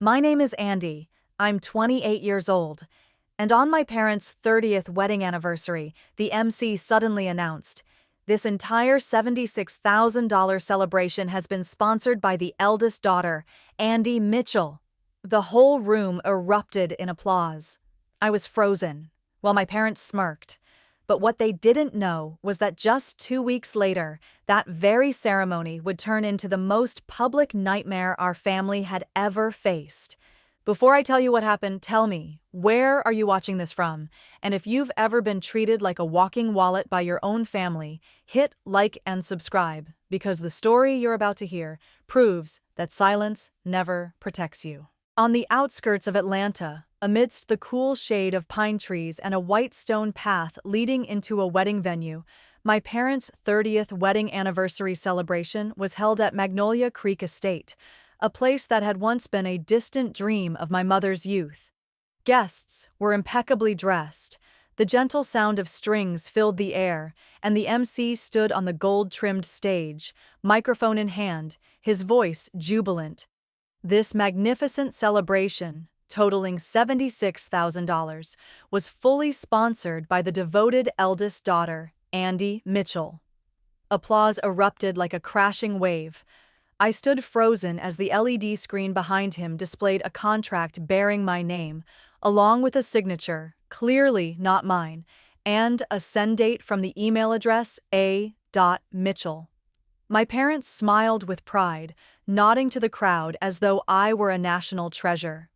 My name is Andy. I'm 28 years old. And on my parents' 30th wedding anniversary, the MC suddenly announced, "This entire $76,000 celebration has been sponsored by the eldest daughter, Andy Mitchell." The whole room erupted in applause. I was frozen, while my parents smirked. But what they didn't know was that just 2 weeks later, that very ceremony would turn into the most public nightmare our family had ever faced. Before I tell you what happened, tell me, where are you watching this from? And if you've ever been treated like a walking wallet by your own family, hit like and subscribe, because the story you're about to hear proves that silence never protects you. On the outskirts of Atlanta, amidst the cool shade of pine trees and a white stone path leading into a wedding venue, my parents' 30th wedding anniversary celebration was held at Magnolia Creek Estate, a place that had once been a distant dream of my mother's youth. Guests were impeccably dressed. The gentle sound of strings filled the air, and the MC stood on the gold-trimmed stage, microphone in hand, his voice jubilant. This magnificent celebration, totaling $76,000, was fully sponsored by the devoted eldest daughter, Andy Mitchell. Applause erupted like a crashing wave. I stood frozen as the LED screen behind him displayed a contract bearing my name, along with a signature, clearly not mine, and a send date from the email address a.mitchell. My parents smiled with pride, nodding to the crowd as though I were a national treasure.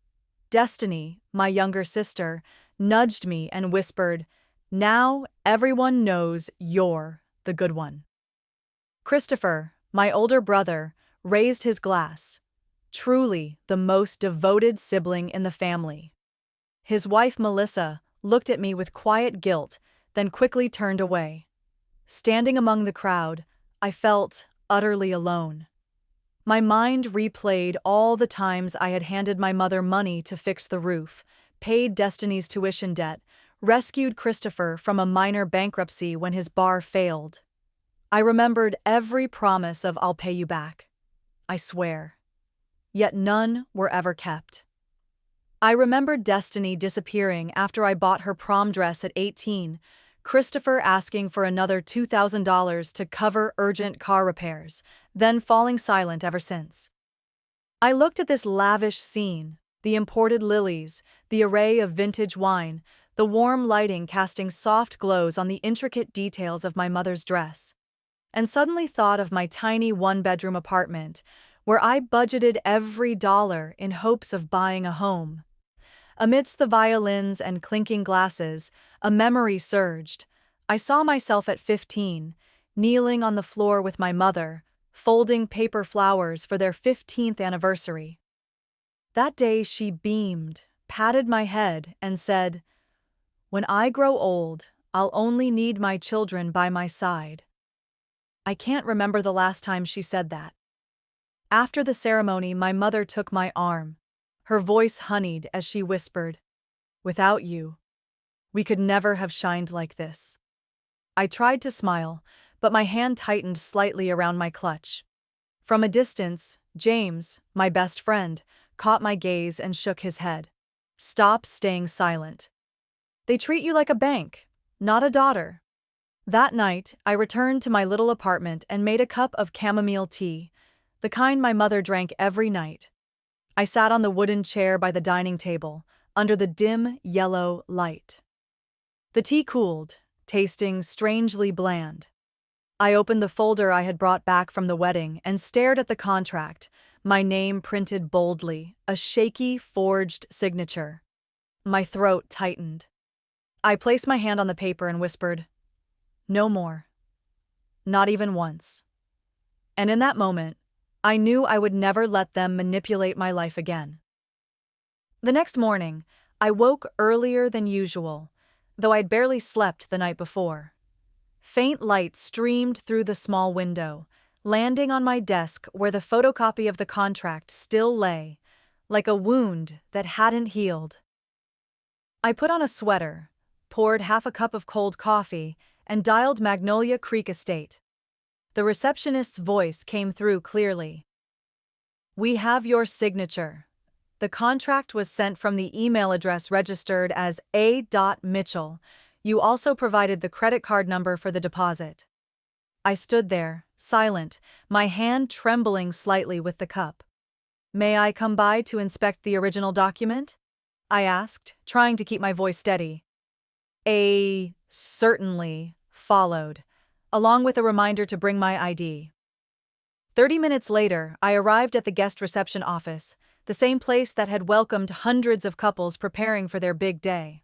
Destiny, my younger sister, nudged me and whispered, "Now everyone knows you're the good one." Christopher, my older brother, raised his glass. Truly the most devoted sibling in the family. His wife Melissa looked at me with quiet guilt, then quickly turned away. Standing among the crowd, I felt utterly alone. My mind replayed all the times I had handed my mother money to fix the roof, paid Destiny's tuition debt, rescued Christopher from a minor bankruptcy when his bar failed. I remembered every promise of "I'll pay you back. I swear." Yet none were ever kept. I remembered Destiny disappearing after I bought her prom dress at 18, Christopher asking for another $2,000 to cover urgent car repairs, then falling silent ever since. I looked at this lavish scene, the imported lilies, the array of vintage wine, the warm lighting casting soft glows on the intricate details of my mother's dress, and suddenly thought of my tiny one-bedroom apartment, where I budgeted every dollar in hopes of buying a home. Amidst the violins and clinking glasses, a memory surged. I saw myself at 15, kneeling on the floor with my mother, folding paper flowers for their 15th anniversary. That day she beamed, patted my head, and said, "When I grow old, I'll only need my children by my side." I can't remember the last time she said that. After the ceremony, my mother took my arm. Her voice honeyed as she whispered, "Without you, we could never have shined like this." I tried to smile, but my hand tightened slightly around my clutch. From a distance, James, my best friend, caught my gaze and shook his head. "Stop staying silent. They treat you like a bank, not a daughter." That night, I returned to my little apartment and made a cup of chamomile tea, the kind my mother drank every night. I sat on the wooden chair by the dining table, under the dim, yellow light. The tea cooled, tasting strangely bland. I opened the folder I had brought back from the wedding and stared at the contract, my name printed boldly, a shaky, forged signature. My throat tightened. I placed my hand on the paper and whispered, "No more. Not even once." And in that moment, I knew I would never let them manipulate my life again. The next morning, I woke earlier than usual, though I'd barely slept the night before. Faint light streamed through the small window, landing on my desk where the photocopy of the contract still lay, like a wound that hadn't healed. I put on a sweater, poured half a cup of cold coffee, and dialed Magnolia Creek Estate. The receptionist's voice came through clearly. "We have your signature. The contract was sent from the email address registered as A. Mitchell. You also provided the credit card number for the deposit. I stood there, silent, my hand trembling slightly with the cup. May I come by to inspect the original document? I asked, trying to keep my voice steady. A certainly followed, along with a reminder to bring my ID. 30 minutes later, I arrived at the guest reception office, the same place that had welcomed hundreds of couples preparing for their big day.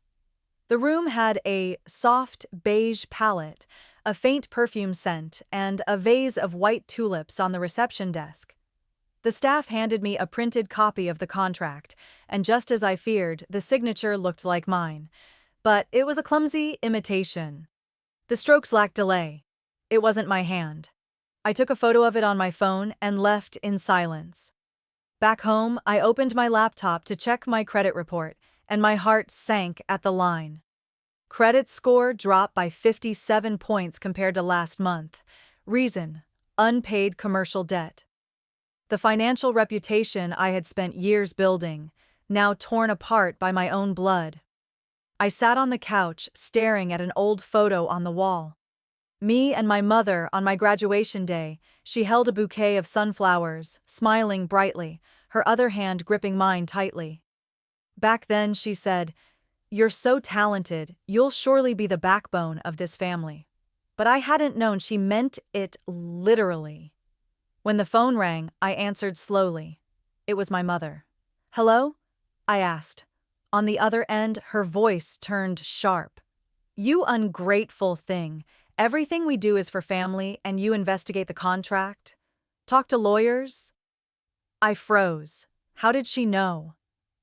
The room had a soft beige palette, a faint perfume scent, and a vase of white tulips on the reception desk. The staff handed me a printed copy of the contract, and just as I feared, the signature looked like mine. But it was a clumsy imitation. The strokes lacked delay. It wasn't my hand. I took a photo of it on my phone and left in silence. Back home, I opened my laptop to check my credit report, and my heart sank at the line. Credit score dropped by 57 points compared to last month. Reason: unpaid commercial debt. The financial reputation I had spent years building, now torn apart by my own blood. I sat on the couch, staring at an old photo on the wall. Me and my mother on my graduation day. She held a bouquet of sunflowers, smiling brightly, her other hand gripping mine tightly. Back then, she said, "You're so talented, you'll surely be the backbone of this family." But I hadn't known she meant it literally. When the phone rang, I answered slowly. It was my mother. "Hello?" I asked. On the other end, her voice turned sharp. "You ungrateful thing. Everything we do is for family, and you investigate the contract? Talk to lawyers?" I froze. How did she know?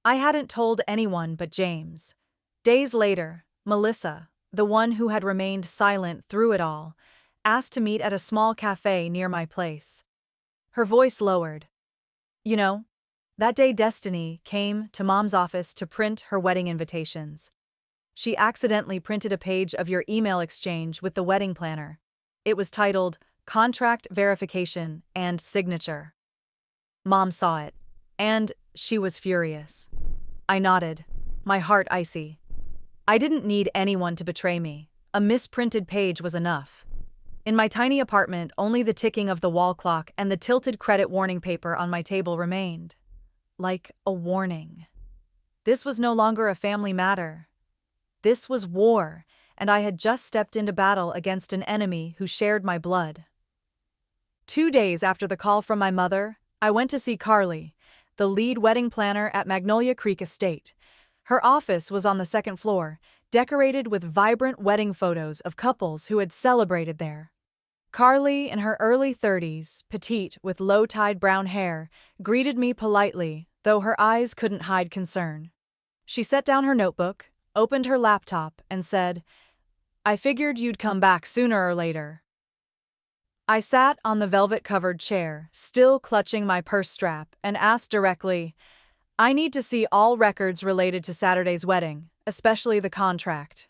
I hadn't told anyone but James. Days later, Melissa, the one who had remained silent through it all, asked to meet at a small cafe near my place. Her voice lowered. "You know, that day Destiny came to Mom's office to print her wedding invitations. She accidentally printed a page of your email exchange with the wedding planner. It was titled Contract Verification and Signature. Mom saw it, and she was furious." I nodded, my heart icy. I didn't need anyone to betray me. A misprinted page was enough. In my tiny apartment, only the ticking of the wall clock and the tilted credit warning paper on my table remained. Like a warning. This was no longer a family matter. This was war, and I had just stepped into battle against an enemy who shared my blood. 2 days after the call from my mother, I went to see Carly, the lead wedding planner at Magnolia Creek Estate. Her office was on the second floor, decorated with vibrant wedding photos of couples who had celebrated there. Carly, in her early 30s, petite with low-tied brown hair, greeted me politely, though her eyes couldn't hide concern. She set down her notebook, opened her laptop, and said, "I figured you'd come back sooner or later." I sat on the velvet-covered chair, still clutching my purse strap, and asked directly, "I need to see all records related to Saturday's wedding, especially the contract."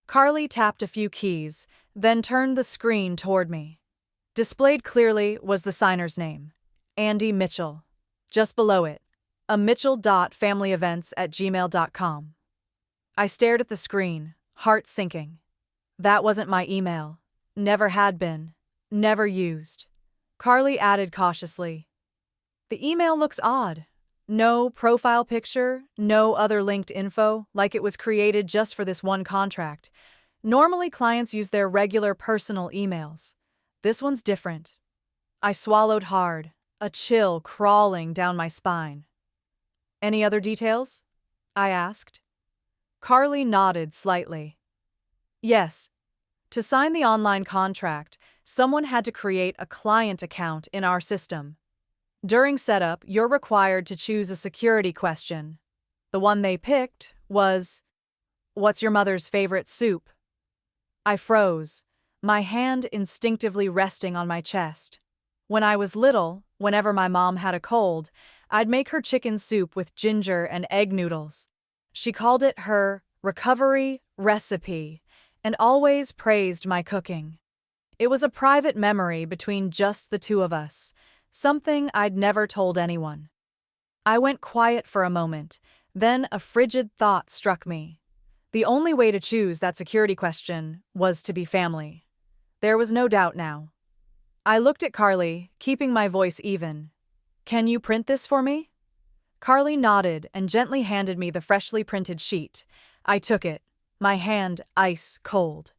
Carly tapped a few keys, then turned the screen toward me. Displayed clearly was the signer's name, Andy Mitchell. Just below it, a mitchell.familyevents@gmail.com. I stared at the screen, heart sinking. That wasn't my email. Never had been. Never used. Carly added cautiously, "The email looks odd. No profile picture, no other linked info, like it was created just for this one contract. Normally clients use their regular personal emails. This one's different." I swallowed hard, a chill crawling down my spine. "Any other details?" I asked. Carly nodded slightly. "Yes. To sign the online contract, someone had to create a client account in our system. During setup, you're required to choose a security question. The one they picked was, 'What's your mother's favorite soup?'" I froze, my hand instinctively resting on my chest. When I was little, whenever my mom had a cold, I'd make her chicken soup with ginger and egg noodles. She called it her recovery recipe and always praised my cooking. It was a private memory between just the two of us, something I'd never told anyone. I went quiet for a moment, then a frigid thought struck me. The only way to choose that security question was to be family. There was no doubt now. I looked at Carly, keeping my voice even. "Can you print this for me?" Carly nodded and gently handed me the freshly printed sheet. I took it, my hand ice cold.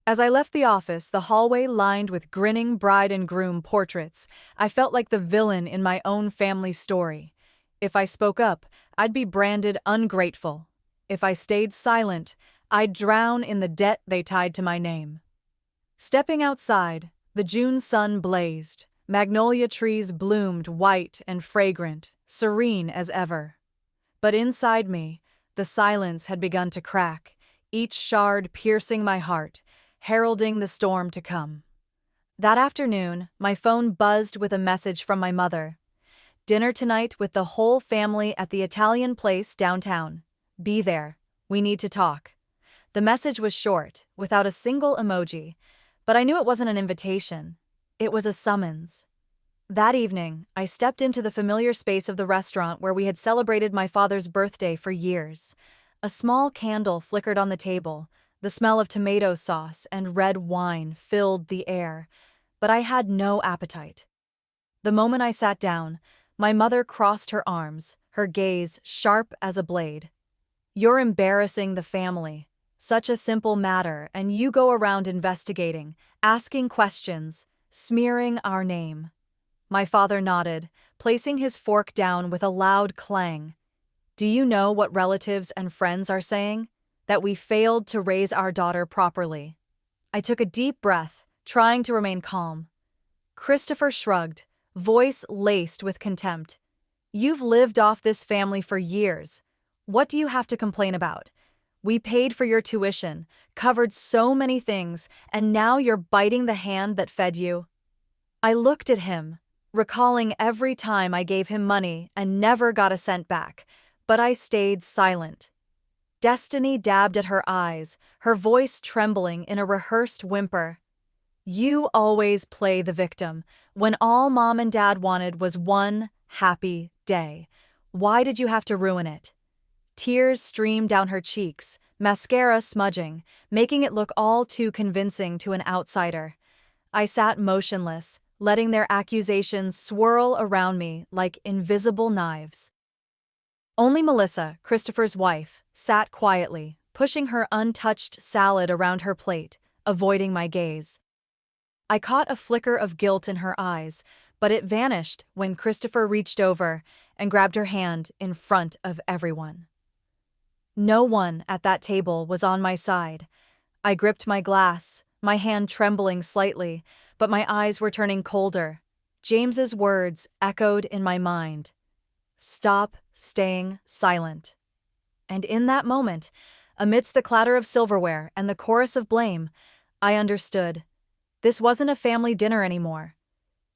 As I left the office, the hallway lined with grinning bride and groom portraits, I felt like the villain in my own family story. If I spoke up, I'd be branded ungrateful. If I stayed silent, I'd drown in the debt they tied to my name. Stepping outside, the June sun blazed. Magnolia trees bloomed white and fragrant, serene as ever. But inside me, the silence had begun to crack, each shard piercing my heart, heralding the storm to come. That afternoon, my phone buzzed with a message from my mother. "Dinner tonight with the whole family at the Italian place downtown. Be there. We need to talk." The message was short, without a single emoji, but I knew it wasn't an invitation. It was a summons. That evening, I stepped into the familiar space of the restaurant where we had celebrated my father's birthday for years. A small candle flickered on the table, the smell of tomato sauce and red wine filled the air, but I had no appetite. The moment I sat down, my mother crossed her arms, her gaze sharp as a blade. "You're embarrassing the family. Such a simple matter, and you go around investigating, asking questions, smearing our name." My father nodded, placing his fork down with a loud clang. "Do you know what relatives and friends are saying? That we failed to raise our daughter properly." I took a deep breath, trying to remain calm. Christopher shrugged, voice laced with contempt. "You've lived off this family for years. What do you have to complain about? We paid for your tuition, covered so many things, and now you're biting the hand that fed you." I looked at him, recalling every time I gave him money and never got a cent back, but I stayed silent. Destiny dabbed at her eyes, her voice trembling in a rehearsed whimper. "You always play the victim, when all Mom and Dad wanted was one happy day. Why did you have to ruin it?" Tears streamed down her cheeks, mascara smudging, making it look all too convincing to an outsider. I sat motionless, letting their accusations swirl around me like invisible knives. Only Melissa, Christopher's wife, sat quietly, pushing her untouched salad around her plate, avoiding my gaze. I caught a flicker of guilt in her eyes, but it vanished when Christopher reached over and grabbed her hand in front of everyone. No one at that table was on my side. I gripped my glass, my hand trembling slightly, but my eyes were turning colder. James's words echoed in my mind. "Stop staying silent." And in that moment, amidst the clatter of silverware and the chorus of blame, I understood. This wasn't a family dinner anymore.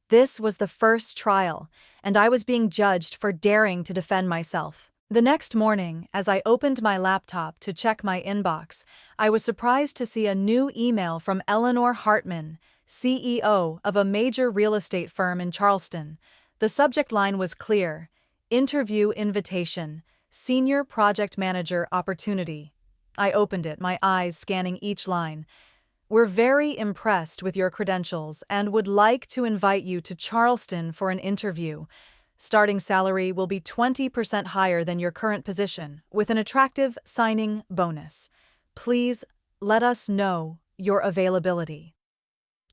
This was the first trial, and I was being judged for daring to defend myself. The next morning, as I opened my laptop to check my inbox, I was surprised to see a new email from Eleanor Hartman, CEO of a major real estate firm in Charleston. The subject line was clear: "Interview invitation, Senior Project Manager opportunity." I opened it, my eyes scanning each line. "We're very impressed with your credentials and would like to invite you to Charleston for an interview. Starting salary will be 20% higher than your current position, with an attractive signing bonus. Please let us know your availability."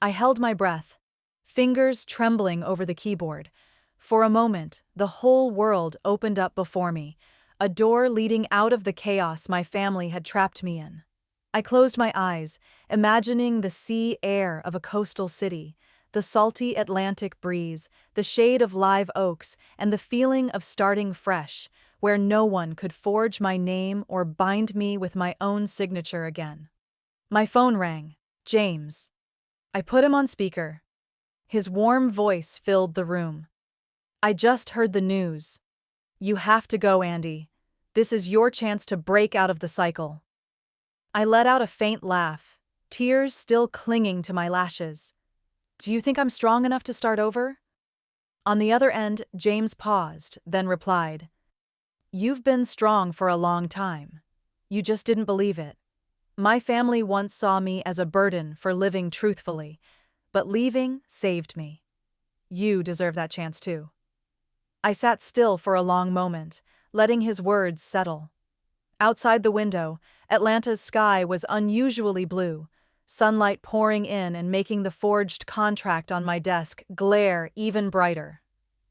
I held my breath, fingers trembling over the keyboard. For a moment, the whole world opened up before me, a door leading out of the chaos my family had trapped me in. I closed my eyes, imagining the sea air of a coastal city, the salty Atlantic breeze, the shade of live oaks, and the feeling of starting fresh, where no one could forge my name or bind me with my own signature again. My phone rang. James. I put him on speaker. His warm voice filled the room. "I just heard the news. You have to go, Andy. This is your chance to break out of the cycle." I let out a faint laugh, tears still clinging to my lashes. "Do you think I'm strong enough to start over?" On the other end, James paused, then replied, "You've been strong for a long time. You just didn't believe it. My family once saw me as a burden for living truthfully, but leaving saved me. You deserve that chance too." I sat still for a long moment, letting his words settle. Outside the window, Atlanta's sky was unusually blue, sunlight pouring in and making the forged contract on my desk glare even brighter.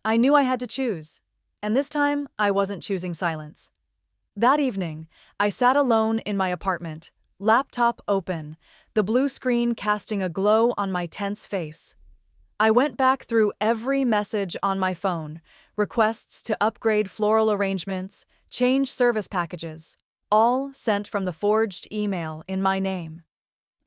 I knew I had to choose, and this time I wasn't choosing silence. That evening, I sat alone in my apartment, laptop open, the blue screen casting a glow on my tense face. I went back through every message on my phone, requests to upgrade floral arrangements, change service packages, all sent from the forged email in my name.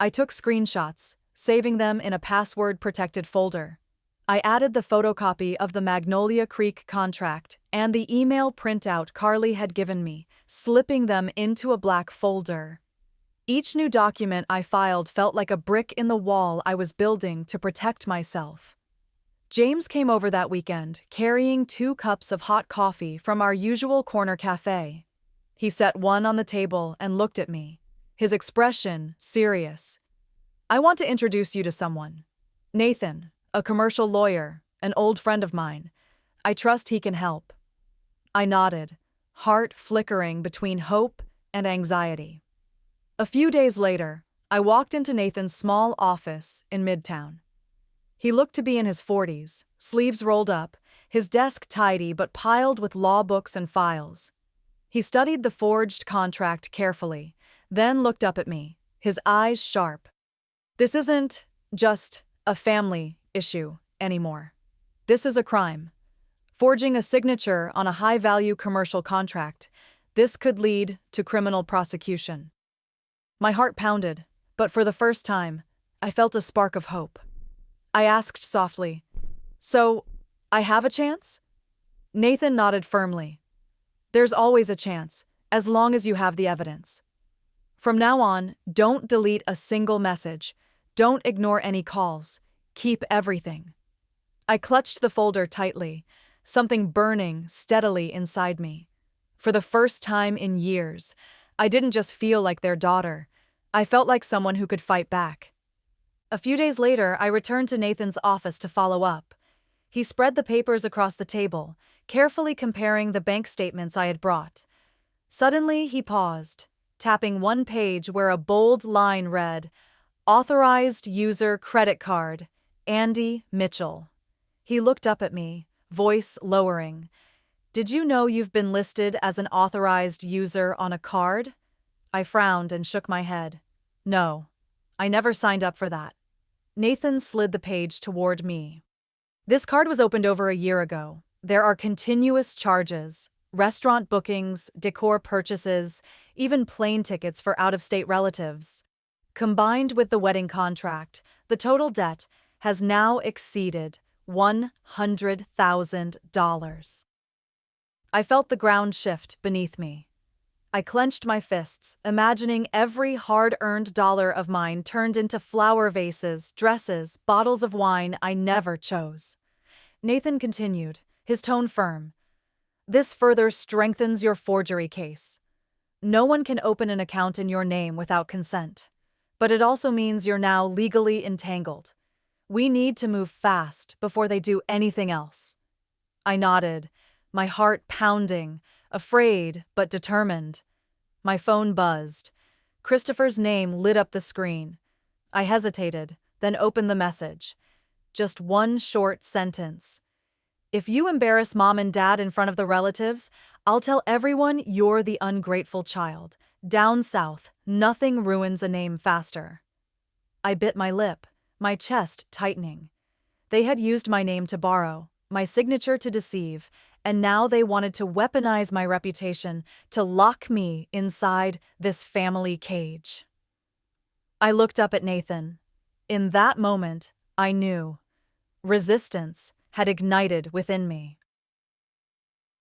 I took screenshots, saving them in a password-protected folder. I added the photocopy of the Magnolia Creek contract and the email printout Carly had given me, slipping them into a black folder. Each new document I filed felt like a brick in the wall I was building to protect myself. James came over that weekend, carrying 2 cups of hot coffee from our usual corner cafe. He set one on the table and looked at me, his expression serious. "I want to introduce you to someone. Nathan, a commercial lawyer, an old friend of mine. I trust he can help." I nodded, heart flickering between hope and anxiety. A few days later, I walked into Nathan's small office in Midtown. He looked to be in his 40s, sleeves rolled up, his desk tidy but piled with law books and files. He studied the forged contract carefully, then looked up at me, his eyes sharp. "This isn't just a family issue anymore. This is a crime. Forging a signature on a high-value commercial contract, this could lead to criminal prosecution." My heart pounded, but for the first time, I felt a spark of hope. I asked softly, "So, I have a chance?" Nathan nodded firmly. "There's always a chance, as long as you have the evidence. From now on, don't delete a single message. Don't ignore any calls. Keep everything." I clutched the folder tightly, something burning steadily inside me. For the first time in years, I didn't just feel like their daughter. I felt like someone who could fight back. A few days later, I returned to Nathan's office to follow up. He spread the papers across the table, carefully comparing the bank statements I had brought. Suddenly, he paused, tapping one page where a bold line read, "Authorized user credit card, Andy Mitchell." He looked up at me, voice lowering. "Did you know you've been listed as an authorized user on a card?" I frowned and shook my head. "No, I never signed up for that." Nathan slid the page toward me. "This card was opened over a year ago. There are continuous charges, restaurant bookings, decor purchases, even plane tickets for out-of-state relatives. Combined with the wedding contract, the total debt has now exceeded $100,000. I felt the ground shift beneath me. I clenched my fists, imagining every hard-earned dollar of mine turned into flower vases, dresses, bottles of wine I never chose. Nathan continued, his tone firm. "This further strengthens your forgery case. No one can open an account in your name without consent. But it also means you're now legally entangled. We need to move fast before they do anything else." I nodded, my heart pounding, afraid but determined. My phone buzzed. Christopher's name lit up the screen. I hesitated, then opened the message. Just one short sentence. "If you embarrass Mom and Dad in front of the relatives, I'll tell everyone you're the ungrateful child. Down south, nothing ruins a name faster." I bit my lip, my chest tightening. They had used my name to borrow, my signature to deceive, and now they wanted to weaponize my reputation to lock me inside this family cage. I looked up at Nathan. In that moment, I knew. Resistance had ignited within me.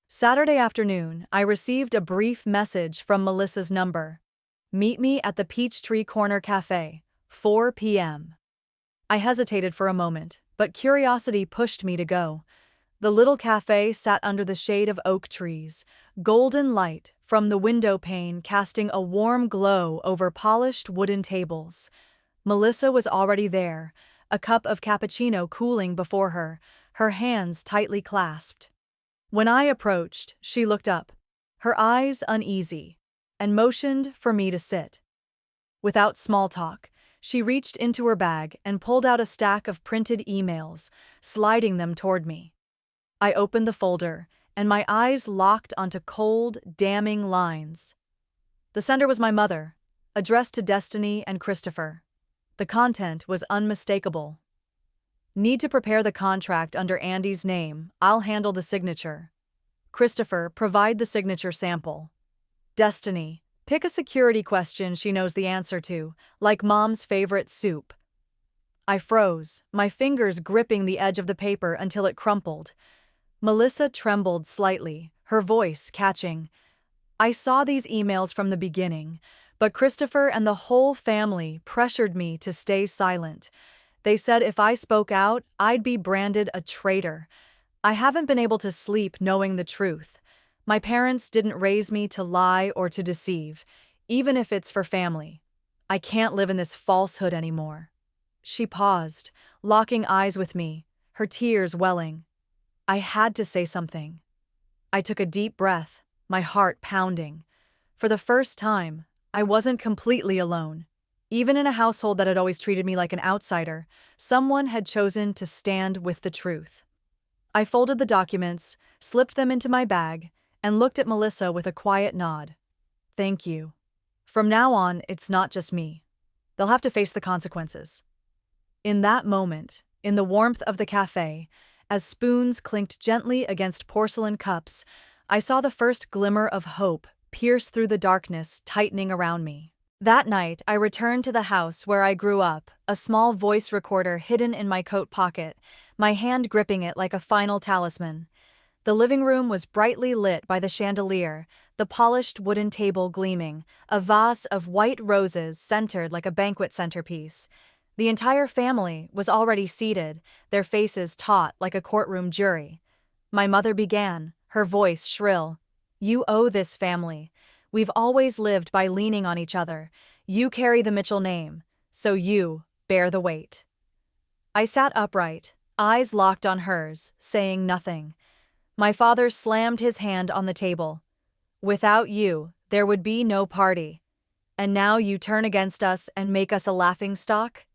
Saturday afternoon, I received a brief message from Melissa's number. "Meet me at the Peachtree Corner Cafe, 4 p.m. I hesitated for a moment, but curiosity pushed me to go. The little cafe sat under the shade of oak trees, golden light from the window pane casting a warm glow over polished wooden tables. Melissa was already there, a cup of cappuccino cooling before her, her hands tightly clasped. When I approached, she looked up, her eyes uneasy, and motioned for me to sit. Without small talk, she reached into her bag and pulled out a stack of printed emails, sliding them toward me. I opened the folder, and my eyes locked onto cold, damning lines. The sender was my mother, addressed to Destiny and Christopher. The content was unmistakable. Need to prepare the contract under Andy's name. I'll handle the signature. Christopher, provide the signature sample. Destiny, pick a security question she knows the answer to, like Mom's favorite soup. I froze, my fingers gripping the edge of the paper until it crumpled. Melissa trembled slightly, her voice catching. I saw these emails from the beginning, but Christopher and the whole family pressured me to stay silent. They said if I spoke out, I'd be branded a traitor. I haven't been able to sleep knowing the truth. My parents didn't raise me to lie or to deceive, even if it's for family. I can't live in this falsehood anymore. She paused, locking eyes with me, her tears welling. I had to say something. I took a deep breath, my heart pounding. For the first time, I wasn't completely alone. Even in a household that had always treated me like an outsider, someone had chosen to stand with the truth. I folded the documents, slipped them into my bag, and looked at Melissa with a quiet nod. Thank you. From now on, it's not just me. They'll have to face the consequences. In that moment, in the warmth of the cafe, as spoons clinked gently against porcelain cups, I saw the first glimmer of hope pierce through the darkness tightening around me. That night, I returned to the house where I grew up, a small voice recorder hidden in my coat pocket, my hand gripping it like a final talisman. The living room was brightly lit by the chandelier, the polished wooden table gleaming, a vase of white roses centered like a banquet centerpiece. The entire family was already seated, their faces taut like a courtroom jury. My mother began, her voice shrill. You owe this family. We've always lived by leaning on each other. You carry the Mitchell name, so you bear the weight. I sat upright, eyes locked on hers, saying nothing. My father slammed his hand on the table. Without you, there would be no party. And now you turn against us and make us a laughingstock?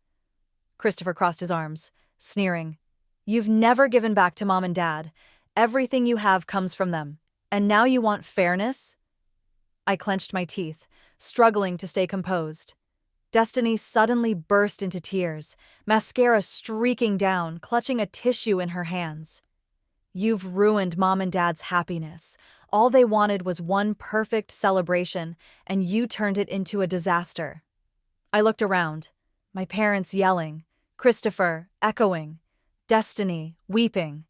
Christopher crossed his arms, sneering. You've never given back to Mom and Dad. Everything you have comes from them. And now you want fairness? I clenched my teeth, struggling to stay composed. Destiny suddenly burst into tears, mascara streaking down, clutching a tissue in her hands. You've ruined Mom and Dad's happiness. All they wanted was one perfect celebration, and you turned it into a disaster. I looked around, my parents yelling, Christopher echoing, Destiny weeping,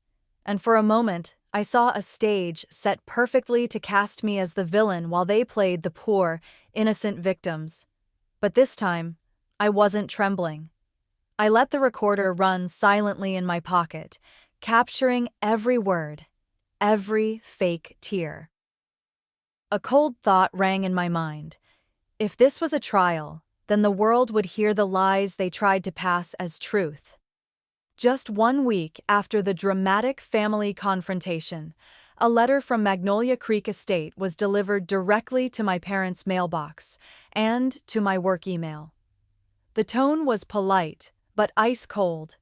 and for a moment I saw a stage set perfectly to cast me as the villain while they played the poor, innocent victims. But this time, I wasn't trembling. I let the recorder run silently in my pocket, capturing every word, every fake tear. A cold thought rang in my mind. If this was a trial, then the world would hear the lies they tried to pass as truth. Just 1 week after the dramatic family confrontation, a letter from Magnolia Creek Estate was delivered directly to my parents' mailbox and to my work email. The tone was polite, but ice-cold.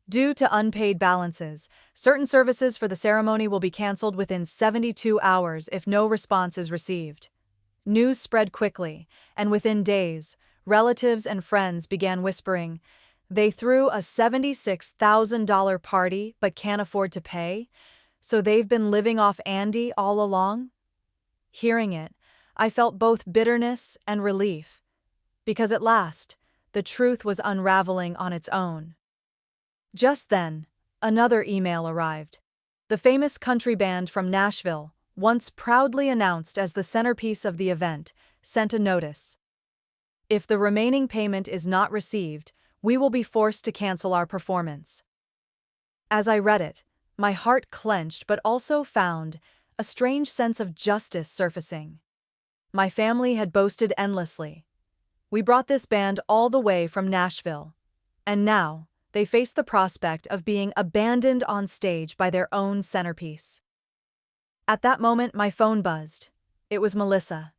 Due to unpaid balances, certain services for the ceremony will be canceled within 72 hours if no response is received. News spread quickly, and within days, relatives and friends began whispering, they threw a $76,000 party but can't afford to pay, so they've been living off Andy all along? Hearing it, I felt both bitterness and relief, because at last, the truth was unraveling on its own. Just then, another email arrived. The famous country band from Nashville, once proudly announced as the centerpiece of the event, sent a notice. If the remaining payment is not received, we will be forced to cancel our performance. As I read it, My heart clenched but also found a strange sense of justice surfacing. My family had boasted endlessly. We brought this band all the way from Nashville. And now, they faced the prospect of being abandoned on stage by their own centerpiece. At that moment, my phone buzzed. It was Melissa.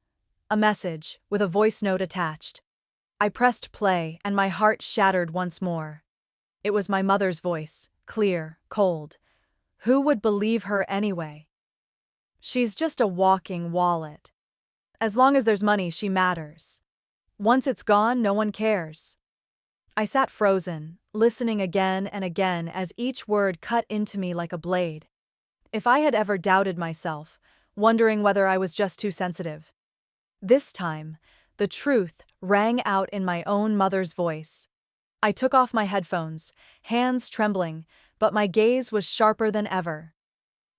A message, with a voice note attached. I pressed play, and my heart shattered once more. It was my mother's voice, clear, cold. Who would believe her anyway? She's just a walking wallet. As long as there's money, she matters. Once it's gone, no one cares. I sat frozen, listening again and again as each word cut into me like a blade. If I had ever doubted myself, wondering whether I was just too sensitive. This time, the truth rang out in my own mother's voice. I took off my headphones, hands trembling, but my gaze was sharper than ever.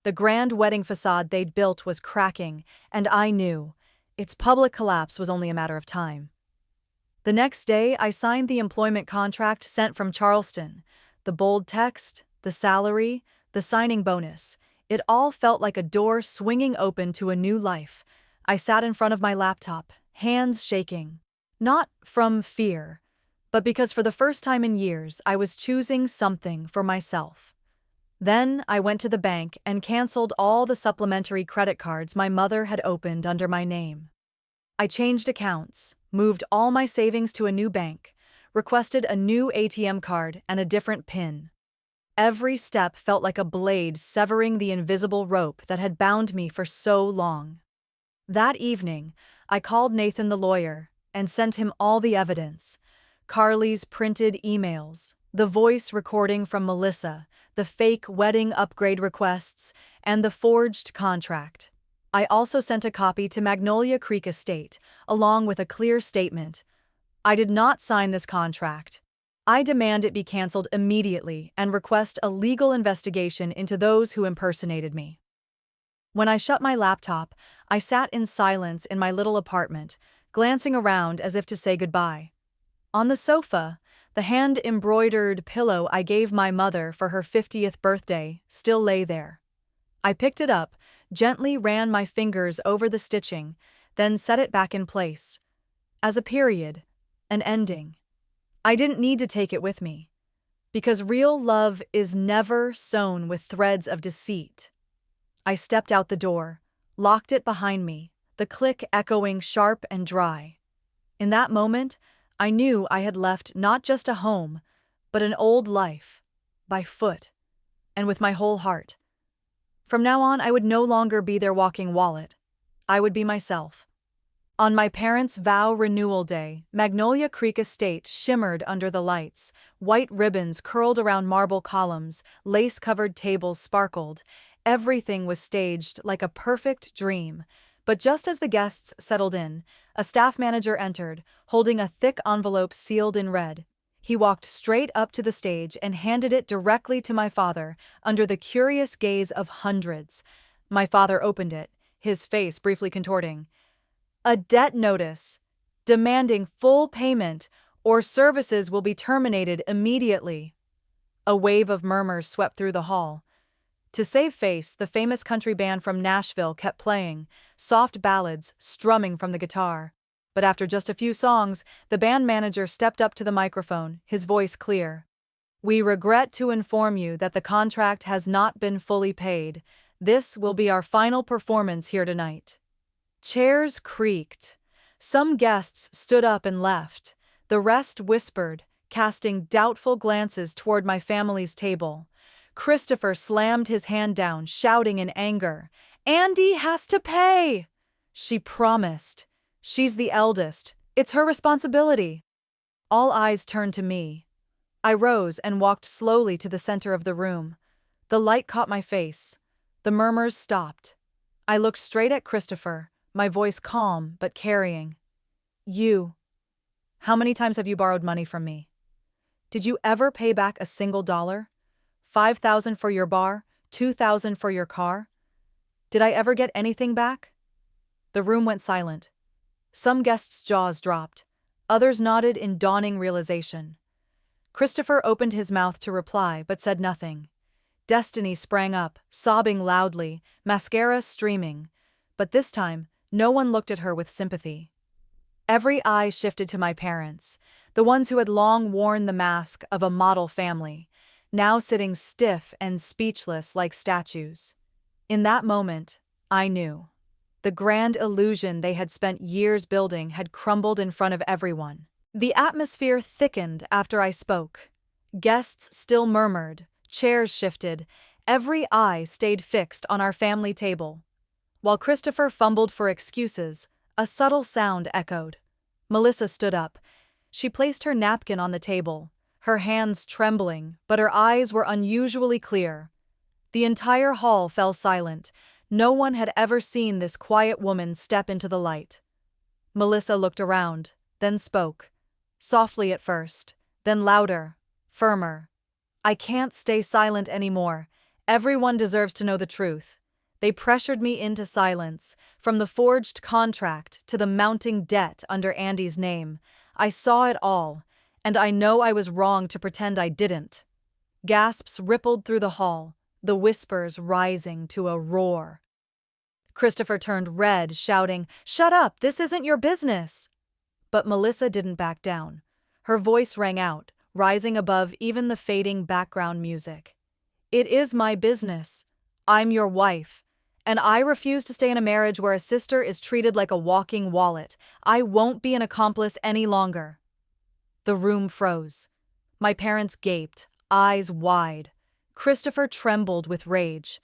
The grand wedding facade they'd built was cracking, and I knew its public collapse was only a matter of time. The next day, I signed the employment contract sent from Charleston. The bold text, the salary, the signing bonus. It all felt like a door swinging open to a new life. I sat in front of my laptop, hands shaking. Not from fear, but because for the first time in years, I was choosing something for myself. Then I went to the bank and canceled all the supplementary credit cards my mother had opened under my name. I changed accounts, moved all my savings to a new bank, requested a new ATM card and a different PIN. Every step felt like a blade severing the invisible rope that had bound me for so long. That evening, I called Nathan the lawyer and sent him all the evidence. Carly's printed emails, the voice recording from Melissa, the fake wedding upgrade requests, and the forged contract. I also sent a copy to Magnolia Creek Estate, along with a clear statement. I did not sign this contract. I demand it be canceled immediately and request a legal investigation into those who impersonated me. When I shut my laptop, I sat in silence in my little apartment, glancing around as if to say goodbye. On the sofa, the hand-embroidered pillow I gave my mother for her 50th birthday still lay there. I picked it up, gently ran my fingers over the stitching, then set it back in place. As a period, an ending. I didn't need to take it with me, because real love is never sewn with threads of deceit. I stepped out the door, locked it behind me, the click echoing sharp and dry. In that moment, I knew I had left not just a home, but an old life, by foot, and with my whole heart. From now on, I would no longer be their walking wallet. I would be myself. On my parents' vow renewal day, Magnolia Creek Estate shimmered under the lights. White ribbons curled around marble columns, lace-covered tables sparkled. Everything was staged like a perfect dream. But just as the guests settled in, a staff manager entered, holding a thick envelope sealed in red. He walked straight up to the stage and handed it directly to my father, under the curious gaze of hundreds. My father opened it, his face briefly contorting. A debt notice, demanding full payment, or services will be terminated immediately. A wave of murmurs swept through the hall. To save face, the famous country band from Nashville kept playing, soft ballads strumming from the guitar. But after just a few songs, the band manager stepped up to the microphone, his voice clear. We regret to inform you that the contract has not been fully paid. This will be our final performance here tonight. Chairs creaked. Some guests stood up and left. The rest whispered, casting doubtful glances toward my family's table. Christopher slammed his hand down, shouting in anger. Andy has to pay! She promised. She's the eldest. It's her responsibility. All eyes turned to me. I rose and walked slowly to the center of the room. The light caught my face. The murmurs stopped. I looked straight at Christopher, my voice calm but carrying. You. How many times have you borrowed money from me? Did you ever pay back a single dollar? $5,000 for your bar, $2,000 for your car? Did I ever get anything back? The room went silent. Some guests' jaws dropped. Others nodded in dawning realization. Christopher opened his mouth to reply but said nothing. Destiny sprang up, sobbing loudly, mascara streaming. But this time, no one looked at her with sympathy. Every eye shifted to my parents, the ones who had long worn the mask of a model family, now sitting stiff and speechless like statues. In that moment, I knew. The grand illusion they had spent years building had crumbled in front of everyone. The atmosphere thickened after I spoke. Guests still murmured, chairs shifted, every eye stayed fixed on our family table. While Christopher fumbled for excuses, a subtle sound echoed. Melissa stood up. She placed her napkin on the table, her hands trembling, but her eyes were unusually clear. The entire hall fell silent. No one had ever seen this quiet woman step into the light. Melissa looked around, then spoke. Softly at first, then louder, firmer. I can't stay silent anymore. Everyone deserves to know the truth. They pressured me into silence, from the forged contract to the mounting debt under Andy's name. I saw it all, and I know I was wrong to pretend I didn't. Gasps rippled through the hall, the whispers rising to a roar. Christopher turned red, shouting, "Shut up, this isn't your business!" But Melissa didn't back down. Her voice rang out, rising above even the fading background music. "It is my business. I'm your wife. And I refuse to stay in a marriage where a sister is treated like a walking wallet. I won't be an accomplice any longer." The room froze. My parents gaped, eyes wide. Christopher trembled with rage.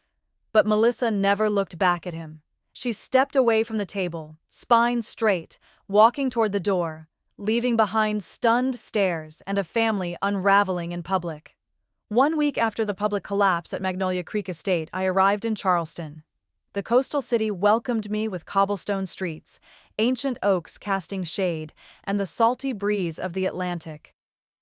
But Melissa never looked back at him. She stepped away from the table, spine straight, walking toward the door, leaving behind stunned stares and a family unraveling in public. 1 week after the public collapse at Magnolia Creek Estate, I arrived in Charleston. The coastal city welcomed me with cobblestone streets, ancient oaks casting shade, and the salty breeze of the Atlantic.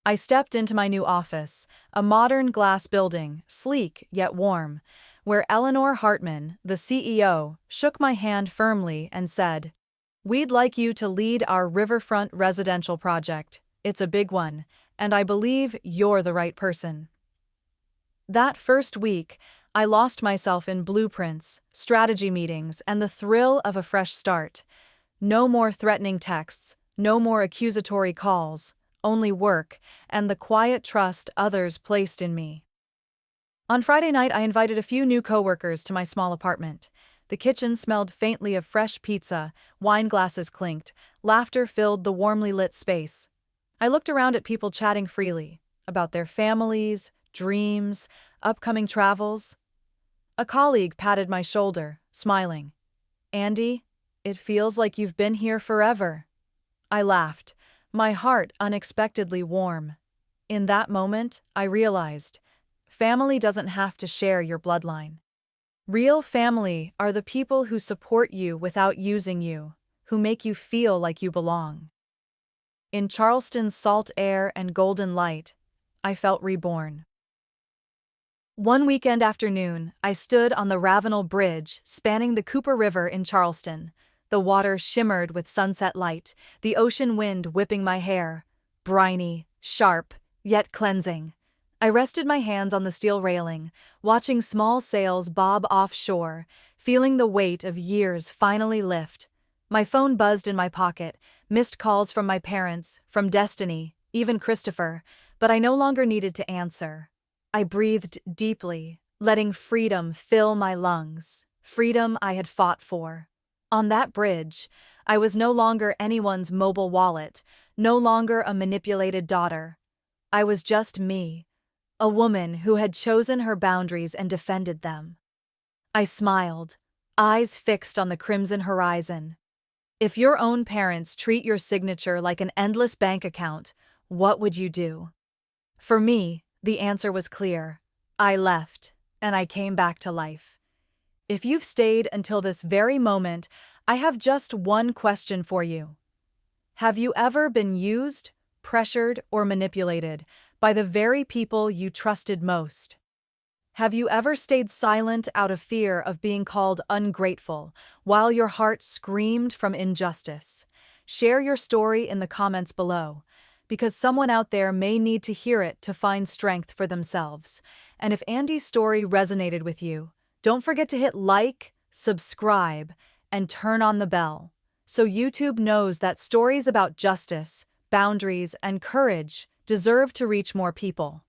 I stepped into my new office, a modern glass building, sleek yet warm, where Eleanor Hartman, the CEO, shook my hand firmly and said, "We'd like you to lead our riverfront residential project. It's a big one, and I believe you're the right person." That first week, I lost myself in blueprints, strategy meetings, and the thrill of a fresh start. No more threatening texts, no more accusatory calls, only work and the quiet trust others placed in me. On Friday night, I invited a few new coworkers to my small apartment. The kitchen smelled faintly of fresh pizza, wine glasses clinked, laughter filled the warmly lit space. I looked around at people chatting freely, about their families, dreams, upcoming travels. A colleague patted my shoulder, smiling. "Andy, it feels like you've been here forever." I laughed, my heart unexpectedly warm. In that moment, I realized, family doesn't have to share your bloodline. Real family are the people who support you without using you, who make you feel like you belong. In Charleston's salt air and golden light, I felt reborn. One weekend afternoon, I stood on the Ravenel Bridge spanning the Cooper River in Charleston. The water shimmered with sunset light, the ocean wind whipping my hair, briny, sharp, yet cleansing. I rested my hands on the steel railing, watching small sails bob offshore, feeling the weight of years finally lift. My phone buzzed in my pocket, missed calls from my parents, from Destiny, even Christopher, but I no longer needed to answer. I breathed deeply, letting freedom fill my lungs, freedom I had fought for. On that bridge, I was no longer anyone's mobile wallet, no longer a manipulated daughter. I was just me, a woman who had chosen her boundaries and defended them. I smiled, eyes fixed on the crimson horizon. If your own parents treat your signature like an endless bank account, what would you do? For me, the answer was clear. I left, and I came back to life. If you've stayed until this very moment, I have just one question for you. Have you ever been used, pressured, or manipulated by the very people you trusted most? Have you ever stayed silent out of fear of being called ungrateful while your heart screamed from injustice? Share your story in the comments below. because someone out there may need to hear it to find strength for themselves. And if Andy's story resonated with you, don't forget to hit like, subscribe, and turn on the bell, so YouTube knows that stories about justice, boundaries, and courage deserve to reach more people.